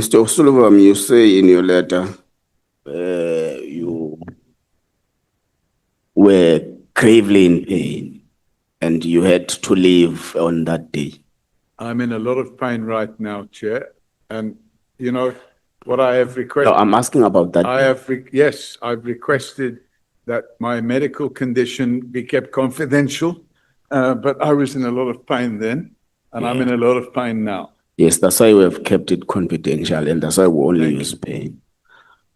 Mr. O'Sullivan, you say in your letter you were gravely in pain and you had to leave on that day. I'm in a lot of pain right now, Chair. And you know what I have requested? No, I'm asking about that. Yes, I've requested that my medical condition be kept confidential, but I was in a lot of pain then, and I'm in a lot of pain now. Yes, that's why we have kept it confidential, and that's why we only use pain.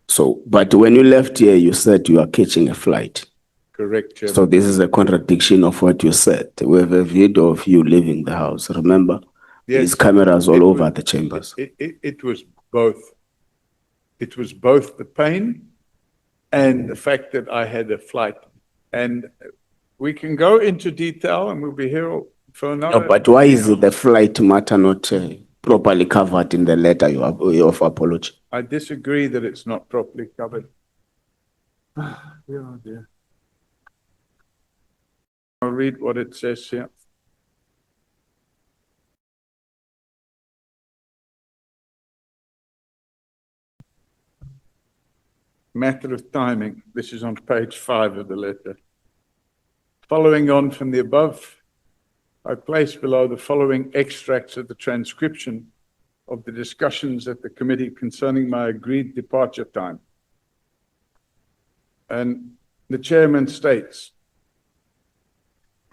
So, but when you left here, you said you are catching a flight. Correct, Chairman. So this is a contradiction of what you said. We have a video of you leaving the house. Remember? Yes, there's cameras all over the chambers. It was both. It was both the pain and the fact that I had a flight. And we can go into detail, and we'll be here for another. No, but why is the flight matter not properly covered in the letter of apology? I disagree that it's not properly covered. Oh dear. I'll read what it says here. Matter of timing. This is on page 5 of the letter. Following on from the above, I place below the following extracts of the transcription of the discussions at the committee concerning my agreed departure time. And the chairman states,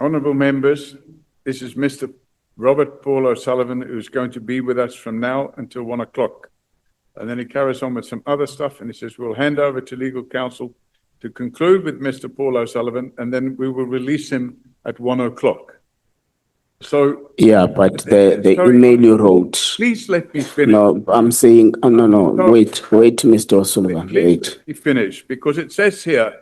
honorable members, this is Mr. Robert Paul O'Sullivan, who's going to be with us from now until 1 o'clock. And then he carries on with some other stuff, and he says, we'll hand over to legal counsel to conclude with Mr. Paul O'Sullivan, and then we will release him at 1 o'clock. So yeah, but the email you wrote. Please let me finish. No, I'm saying, oh, no, wait, Mr. O'Sullivan, wait. Let me finish, because it says here,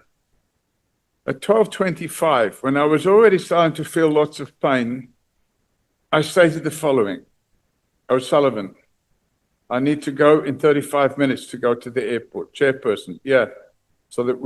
at 12:25, when I was already starting to feel lots of pain, I stated the following, O'Sullivan, I need to go in 35 minutes to go to the airport. Chairperson, yeah. So that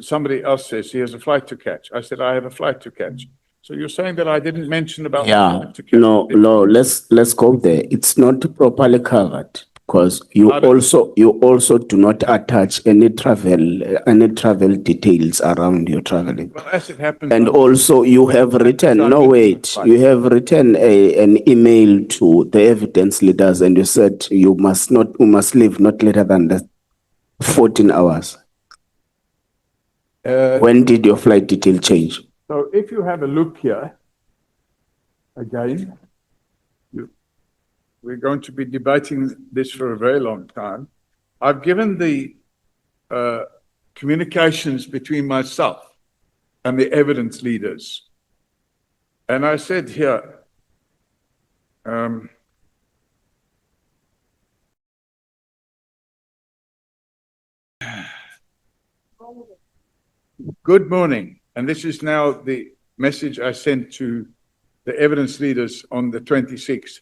somebody else says he has a flight to catch. I said, I have a flight to catch. So you're saying that I didn't mention about yeah, to catch. No, let's go there. It's not properly covered because you also do not attach any travel details around your traveling. Well, as it happens, and also you have written, you have written an email to the evidence leaders and you said you must leave not later than the 14 hours. When did your flight detail change? So if you have a look here, again, we're going to be debating this for a very long time. I've given the communications between myself and the evidence leaders. And I said here, good morning. And this is now the message I sent to the evidence leaders on the 26th.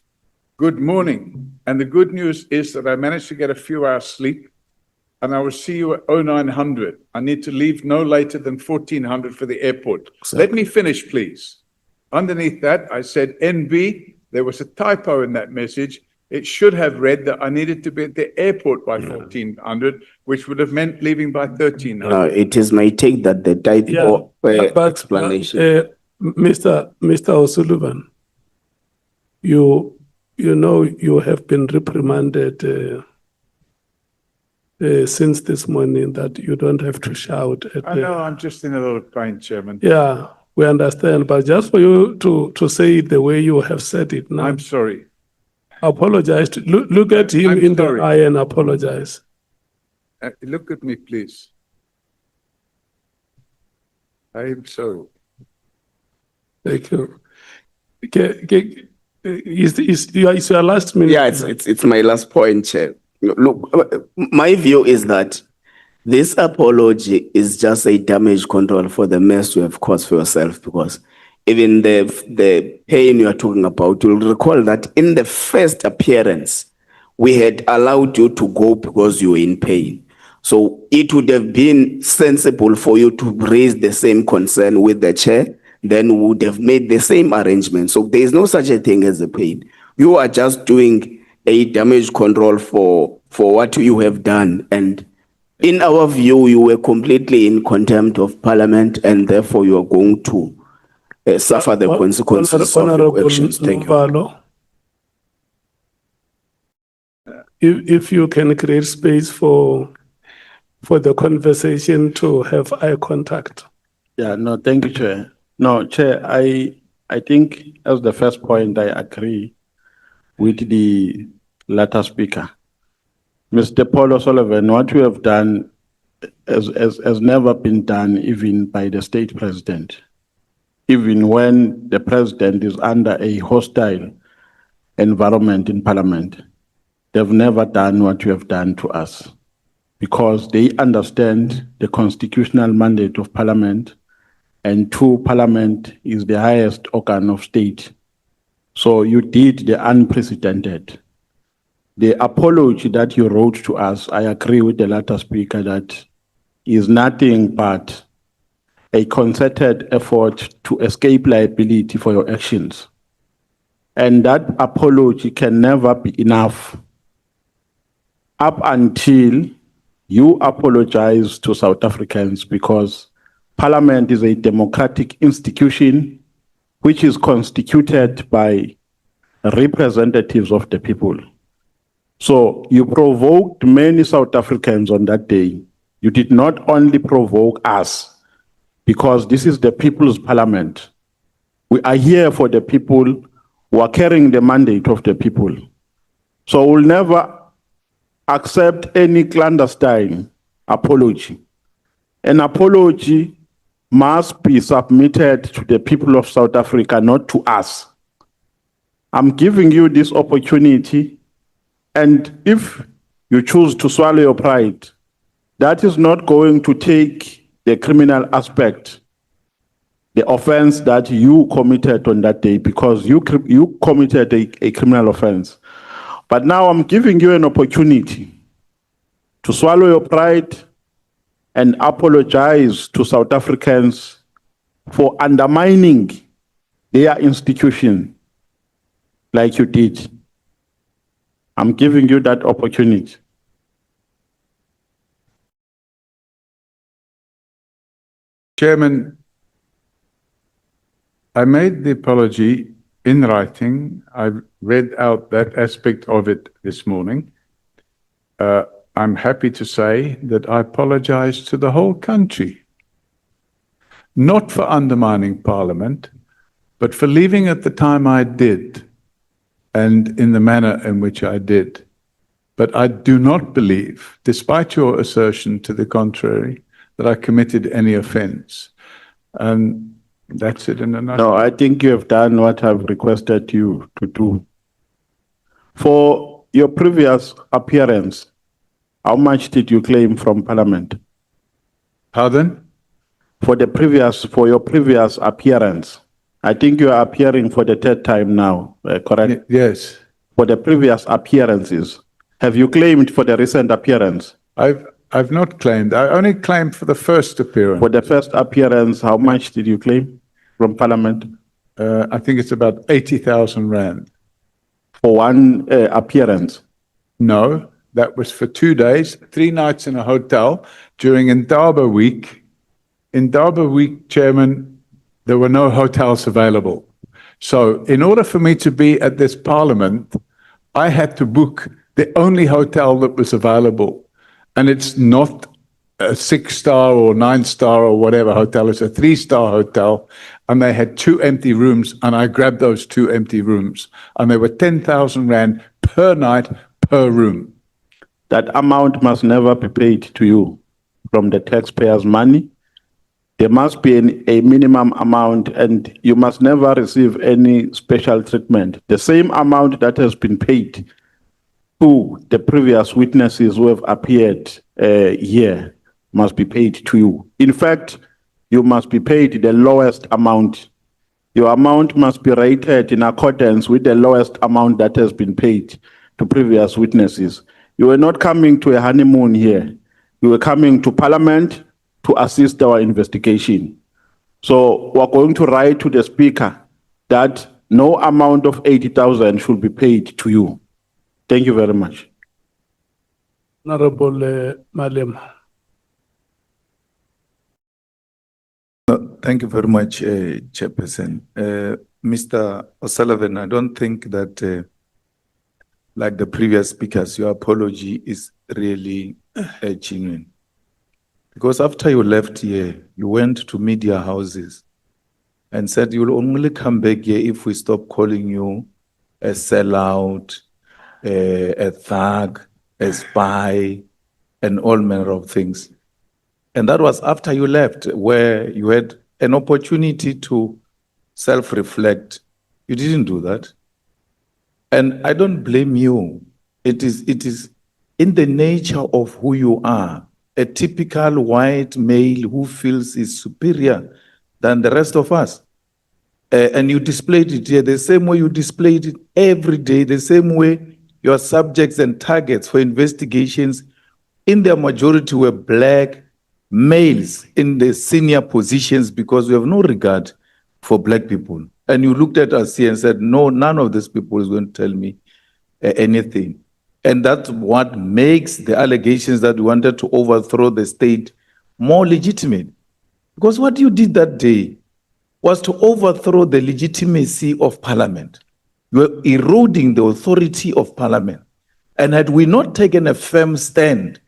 Good morning. And the good news is that I managed to get a few hours sleep and I will see you at 0900. I need to leave no later than 1400 for the airport. Exactly. Let me finish, please. Underneath that, I said NB. There was a typo in that message. It should have read that I needed to be at the airport by 1400, which would have meant leaving by 1300. No, it is my take that the typo explanation. Mr. O'Sullivan, you know you have been reprimanded since this morning that you don't have to shout. I know, I'm just in a lot of pain, Chairman. Yeah, we understand, but just for you to say it the way you have said it now. I'm sorry. Apologize. Look at him the eye and apologize. Look at me, please. I am sorry. Thank you. Okay. Is your last minute? Yeah, it's my last point, Chair. Look, my view is that this apology is just a damage control for the mess you have caused for yourself, because even the pain you are talking about, you'll recall that in the first appearance, we had allowed you to go because you were in pain. So it would have been sensible for you to raise the same concern with the chair, then we would have made the same arrangement. So there is no such a thing as a pain. You are just doing a damage control for for what you have done. And in our view, you were completely in contempt of Parliament, and therefore you are going to suffer the consequences of your Honorable actions. Thank you. Mbalo, if you can create space for the conversation to have eye contact. Yeah, no, thank you, Chair. No, Chair, I think as the first point, I agree with the latter speaker. Mr. Paul O'Sullivan, what you have done has never been done even by the state president. Even when the president is under a hostile environment in Parliament, they've never done what you have done to us, because they understand the constitutional mandate of Parliament, and two, Parliament is the highest organ of state. So you did the unprecedented. The apology that you wrote to us, I agree with the latter speaker that is nothing but a concerted effort to escape liability for your actions. And that apology can never be enough up until you apologize to South Africans, because Parliament is a democratic institution which is constituted by representatives of the people. So you provoked many South Africans on that day. You did not only provoke us, because this is the people's parliament. We are here for the people who are carrying the mandate of the people. So we'll never accept any clandestine apology. An apology must be submitted to the people of South Africa, not to us. I'm giving you this opportunity, and if you choose to swallow your pride, that is not going to take the criminal aspect, the offense that you committed on that day, because you committed a criminal offense. But now I'm giving you an opportunity to swallow your pride and apologize to South Africans for undermining their institution like you did. I'm giving you that opportunity. Chairman, I made the apology in writing. I've read out that aspect of it this morning. I'm happy to say that I apologize to the whole country, not for undermining Parliament, but for leaving at the time I did and in the manner in which I did. But I do not believe, despite your assertion to the contrary, that I committed any offense. And that's it in a nutshell. No, I think you have done what I've requested you to do. For your previous appearance, how much did you claim from Parliament? Pardon? For your previous appearance, I think you are appearing for the third time now, correct? Yes. For the previous appearances, have you claimed for the recent appearance? I've not claimed. I only claimed for the first appearance. For the first appearance, how much did you claim from Parliament? I think it's about 80,000 rand. For one appearance? No, that was for 2 days, 3 nights in a hotel during Indaba week. Indaba week, Chairman, there were no hotels available. So in order for me to be at this Parliament, I had to book the only hotel that was available. And it's not a 6-star or 9-star or whatever hotel. It's a 3-star hotel. And they had 2 empty rooms. And I grabbed those 2 empty rooms. And they were 10,000 rand per night per room. That amount must never be paid to you from the taxpayers' money. There must be a minimum amount, and you must never receive any special treatment. The same amount that has been paid to the previous witnesses who have appeared here must be paid to you. In fact, you must be paid the lowest amount. Your amount must be rated in accordance with the lowest amount that has been paid to previous witnesses. You were not coming to a honeymoon here. You were coming to Parliament to assist our investigation. So we're going to write to the Speaker that no amount of 80,000 should be paid to you. Thank you very much. Honorable Malema. Thank you very much, Chairperson. Mr. O'Sullivan, I don't think that, like the previous speakers, your apology is really genuine. Because after you left here, you went to media houses and said you'll only come back here if we stop calling you a sellout, a thug, a spy, and all manner of things. And that was after you left, where you had an opportunity to self-reflect. You didn't do that. And I don't blame you. It is in the nature of who you are, a typical white male who feels is superior than the rest of us. And you displayed it here the same way you displayed it every day, the same way your subjects and targets for investigations in their majority were black males in the senior positions, because we have no regard for black people. And you looked at us here and said, no, none of these people is going to tell me anything. And that's what makes the allegations that we wanted to overthrow the state more legitimate. Because what you did that day was to overthrow the legitimacy of Parliament. You were eroding the authority of Parliament. And had we not taken a firm stand,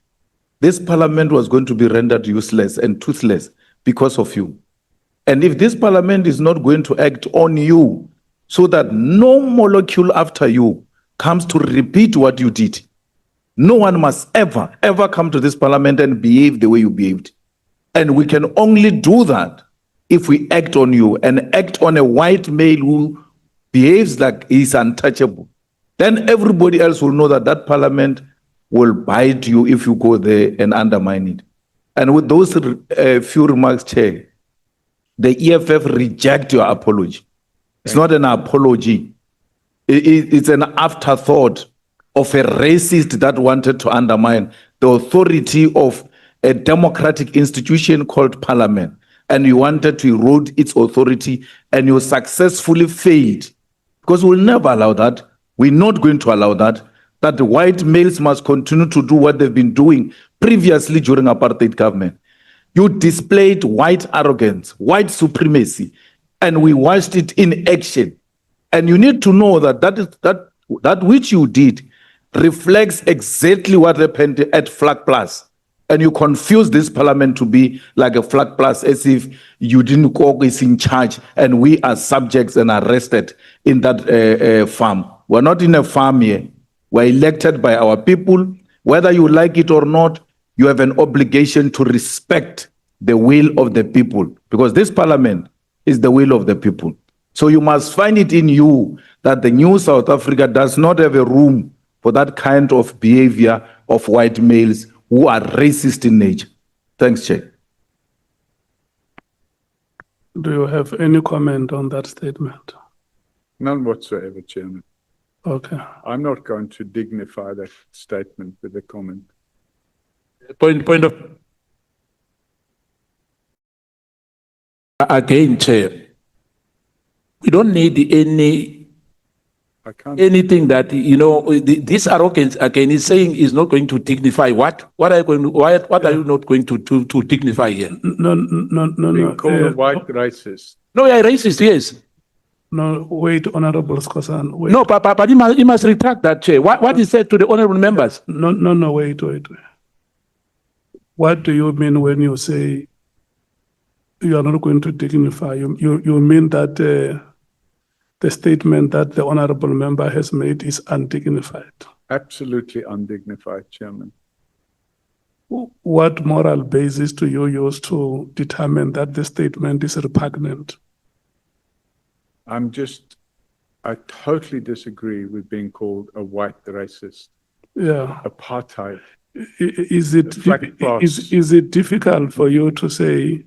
this Parliament was going to be rendered useless and toothless because of you. And if this Parliament is not going to act on you so that no molecule after you comes to repeat what you did, no one must ever, ever come to this Parliament and behave the way you behaved. And we can only do that if we act on you and act on a white male who behaves like he's untouchable. Then everybody else will know that that Parliament will bite you if you go there and undermine it. And with those few remarks, Chair, the EFF reject your apology. It's not an apology. It's an afterthought of a racist that wanted to undermine the authority of a democratic institution called Parliament. And you wanted to erode its authority, and you successfully failed. Because we'll never allow that. We're not going to allow that the white males must continue to do what they've been doing previously during apartheid government. You displayed white arrogance, white supremacy, and we watched it in action. And you need to know that that which you did reflects exactly what happened at Flag Plus. And you confuse this Parliament to be like a Flag Plus, as if you didn't go is in charge and we are subjects and arrested in that farm. We're not in a farm here. We're elected by our people. Whether you like it or not, you have an obligation to respect the will of the people, because this Parliament is the will of the people. So you must find it in you that the new South Africa does not have a room for that kind of behavior of white males who are racist in nature. Thanks, Chair. Do you have any comment on that statement? None whatsoever, Chairman. Okay. I'm not going to dignify that statement with a comment. Point of again, Chair. We don't need anything that, you know, this arrogance again is saying is not going to dignify what? What are you going to, what are you not going to dignify here? Being called a white racist. No, yeah, racist, yes. No, wait, Honorable Skosan. Wait. No, but he must retract that, Chair. What is said to the honorable members? No, wait. What do you mean when you say you are not going to dignify? You mean that the statement that the honorable member has made is undignified? Absolutely undignified, Chairman. What moral basis do you use to determine that the statement is repugnant? I totally disagree with being called a white racist. Yeah. Apartheid. Is it difficult for you to say,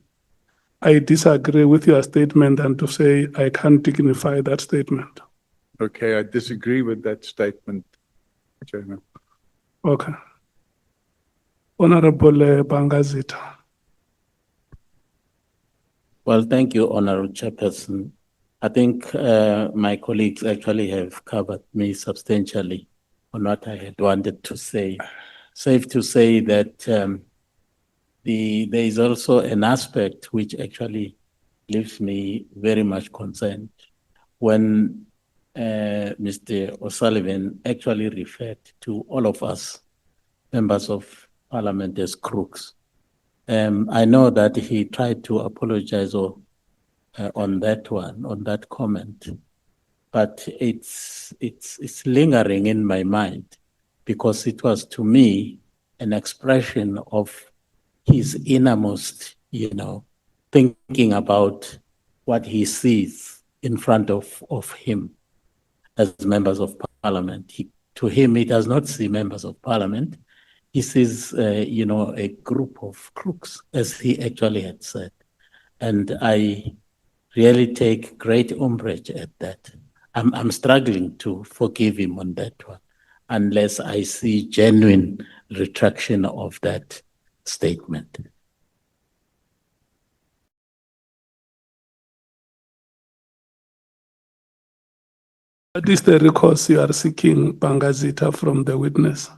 I disagree with your statement, and to say, I can't dignify that statement? Okay, I disagree with that statement, Chairman. Okay. Honorable Bangazita. Well, thank you, Honorable Chairperson. I think my colleagues actually have covered me substantially on what I had wanted to say. safe to say that there is also an aspect which actually leaves me very much concerned when Mr. O'Sullivan actually referred to all of us, members of parliament, as crooks. I know that he tried to apologize on that one, on that comment, but it's lingering in my mind because it was, to me, an expression of his innermost, thinking about what he sees in front of him as members of parliament. To him, he does not see members of parliament. He sees, a group of crooks, as he actually had said. And I really take great umbrage at that. I'm struggling to forgive him on that one, unless I see genuine retraction of that statement. What is the recourse you are seeking, Bangazita, from the witness?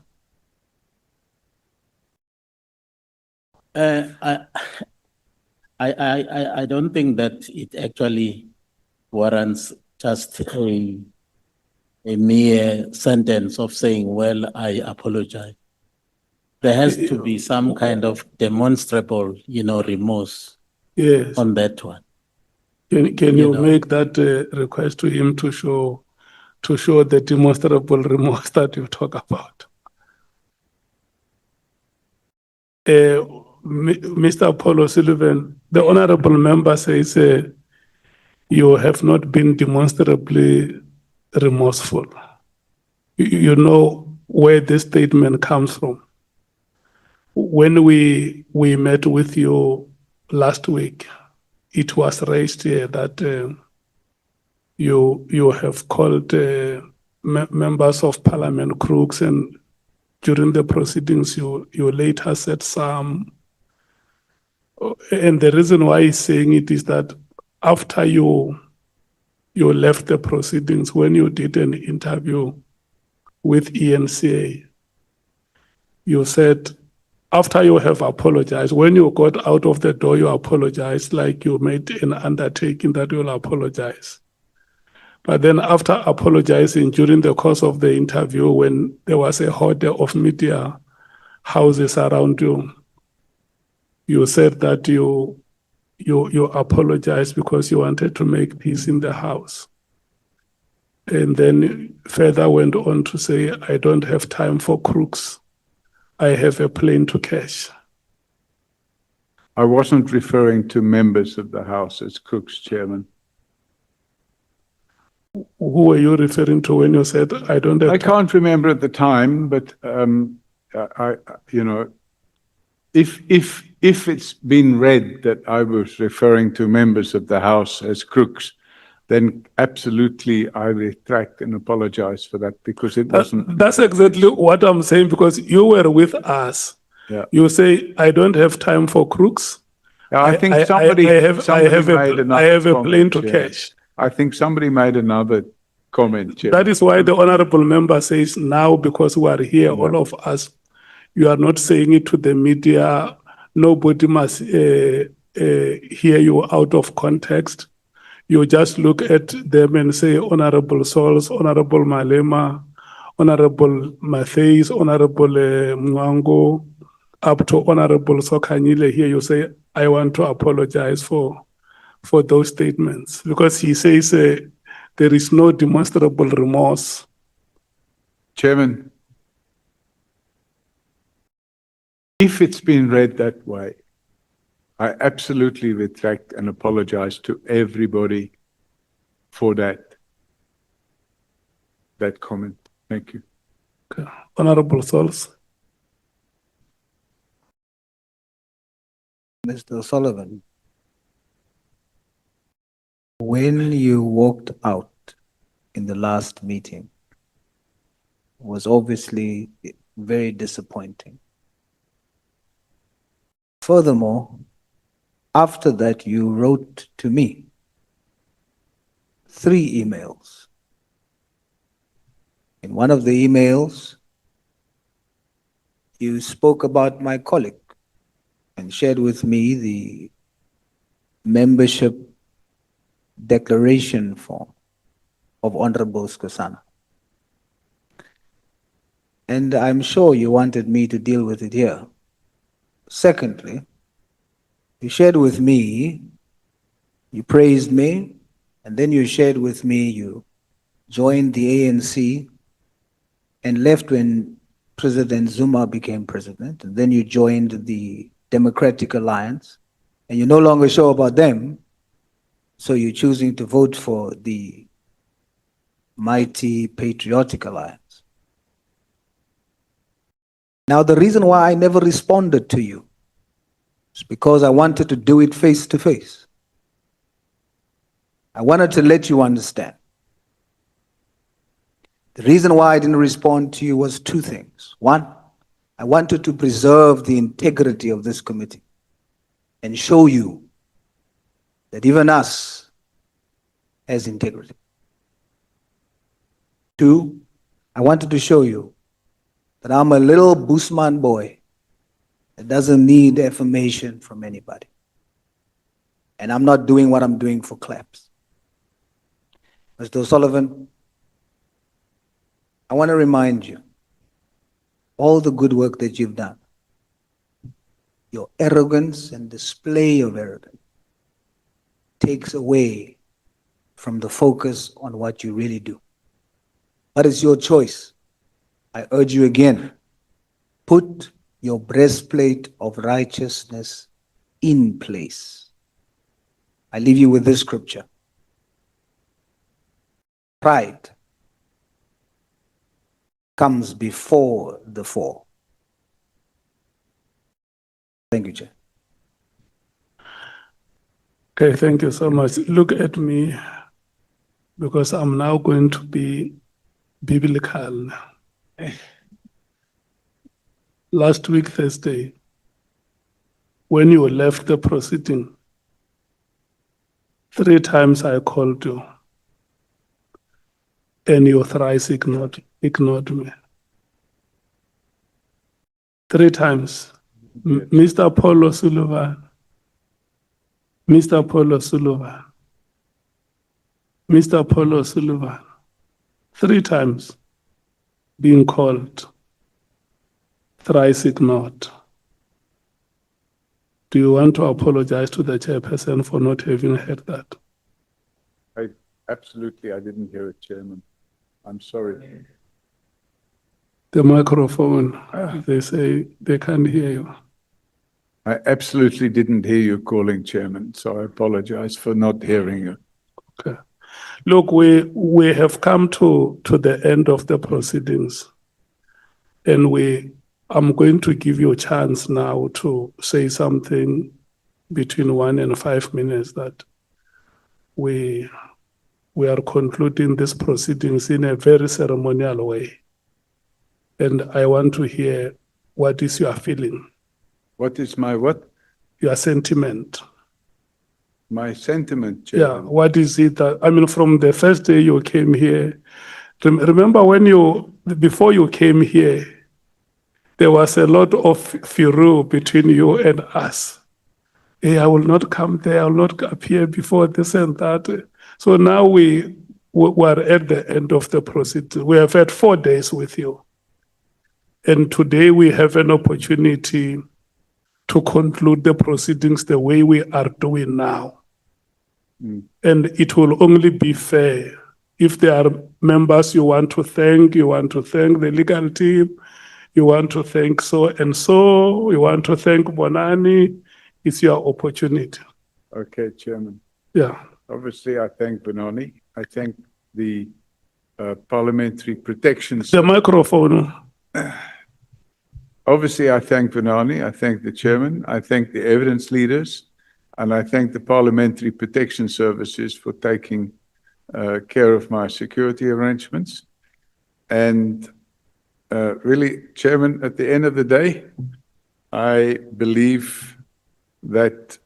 I don't think that it actually warrants just a mere sentence of saying, well, I apologize. There has to be some kind of demonstrable, remorse Yes. on that one. Can you make that request to him to show the demonstrable remorse that you talk about? Mr. Paul O'Sullivan, the honorable member says you have not been demonstrably remorseful. You know where this statement comes from. When we met with you last week, it was raised here that you have called members of parliament crooks, and during the proceedings you later said some. And the reason why he's saying it is that after you left the proceedings, when you did an interview with ENCA, you said, after you have apologized, when you got out of the door, you apologized, like you made an undertaking that you'll apologize. But then after apologizing during the course of the interview, when there was a horde of media houses around you, you said that you apologized because you wanted to make peace in the house. And then further went on to say, I don't have time for crooks. I have a plane to catch. I wasn't referring to members of the House as crooks, Chairman. Who were you referring to when you said, I don't have I time? can't remember at the time, but if it's been read that I was referring to members of the House as crooks, then absolutely I retract and apologize for that, because it wasn't. That's exactly what I'm saying, because you were with us. Yeah. You say, I don't have time for crooks. I think somebody I have a plane to catch. I think somebody made another comment, Chair. That is why the honorable member says now, because we are here, all of us, you are not saying it to the media. Nobody must hear you out of context. You just look at them and say, Honorable Sols, Honorable Malema, Honorable Mattheys, Honorable Mwango, up to Honorable Sokanyile. Here you say, I want to apologize for those statements, because he says there is no demonstrable remorse. Chairman, if it's been read that way, I absolutely retract and apologize to everybody for that comment. Thank you. Okay. Honorable Sols. Mr. Sullivan, when you walked out in the last meeting was obviously very disappointing. Furthermore, after that, you wrote to me 3 emails. In one of the emails, you spoke about my colleague and shared with me the membership declaration form of Honorable Skosana. And I'm sure you wanted me to deal with it here. Secondly, you shared with me, you praised me, and then you shared with me you joined the ANC and left when President Zuma became president, and then you joined the Democratic Alliance, and you're no longer sure about them, so you're choosing to vote for the mighty Patriotic Alliance. Now, the reason why I never responded to you is because I wanted to do it face to face. I wanted to let you understand. The reason why I didn't respond to you was two things. One, I wanted to preserve the integrity of this committee and show you that even us has integrity. Two, I wanted to show you that I'm a little Busman boy that doesn't need affirmation from anybody. And I'm not doing what I'm doing for claps. Mr. O'Sullivan, I want to remind you all the good work that you've done. Your arrogance and display of arrogance takes away from the focus on what you really do. But it's your choice. I urge you again, put your breastplate of righteousness in place. I leave you with this scripture. Pride comes before the fall. Thank you, Chair. Okay, thank you so much. Look at me, because I'm now going to be biblical now. Last week, Thursday, when you left the proceeding, 3 times I called you, and you thrice ignored me. 3 times. Mr. Apollo Sullivan, Mr. Apollo Sullivan, Mr. Apollo Sullivan, 3 times being called, thrice ignored. Do you want to apologize to the chairperson for not having heard that? Absolutely, I didn't hear it, Chairman. I'm sorry. The microphone, they say they can't hear you. I absolutely didn't hear you calling, Chairman, so I apologize for not hearing you. Okay. Look, we have come to the end of the proceedings, and I'm going to give you a chance now to say something between 1 and 5 minutes that we are concluding these proceedings in a very ceremonial way. And I want to hear what is your feeling, What is my what? your sentiment. My sentiment, Yeah, Chairman. what is it that, I mean, from the first day you came here, remember before you came here, there was a lot of furor between you and us. Hey, I will not come there, I will not appear before this and that. So now we are at the end of the proceedings. We have had 4 days with you. And today we have an opportunity to conclude the proceedings the way we are doing now. And it will only be fair if there are members you want to thank the legal team, you want to thank so and so, you want to thank Bonani. It's your opportunity. Okay, Chairman. Yeah. Obviously, I thank Benoni. I thank the Parliamentary Protection The microphone. Obviously, I thank Benoni. I thank the Chairman. I thank the evidence leaders. And I thank the Parliamentary Protection Services for taking care of my security arrangements. And really, Chairman, at the end of the day, I believe that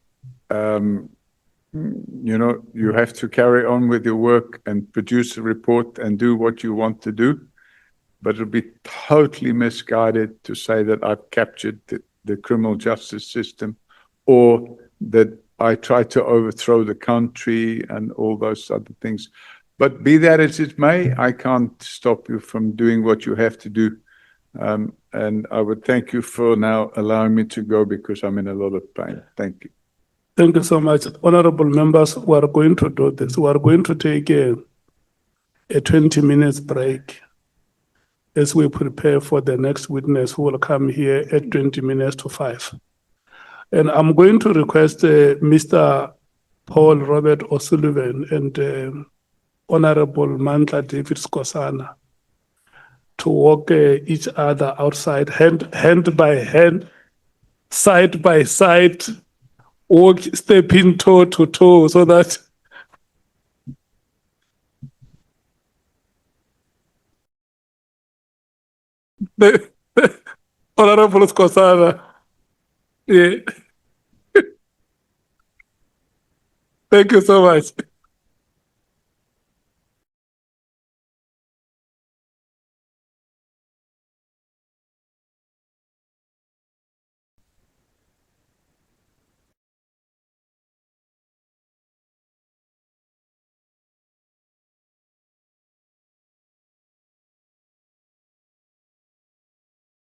you have to carry on with your work and produce a report and do what you want to do. but it would be totally misguided to say that I've captured the criminal justice system or that I tried to overthrow the country and all those other things. But be that as it may, I can't stop you from doing what you have to do. And I would thank you for now allowing me to go because I'm in a lot of pain. Thank you. Thank you so much. Honorable members, we are going to do this. We are going to take a 20 minutes break as we prepare for the next witness who will come here at 20 minutes to 5. And I'm going to request Mr. Paul Robert O'Sullivan and Honorable Mantla David Skosana to walk each other outside, hand by hand, side by side, walk, stepping toe to toe, so that the Honorable Skosana, yeah. Thank you so much.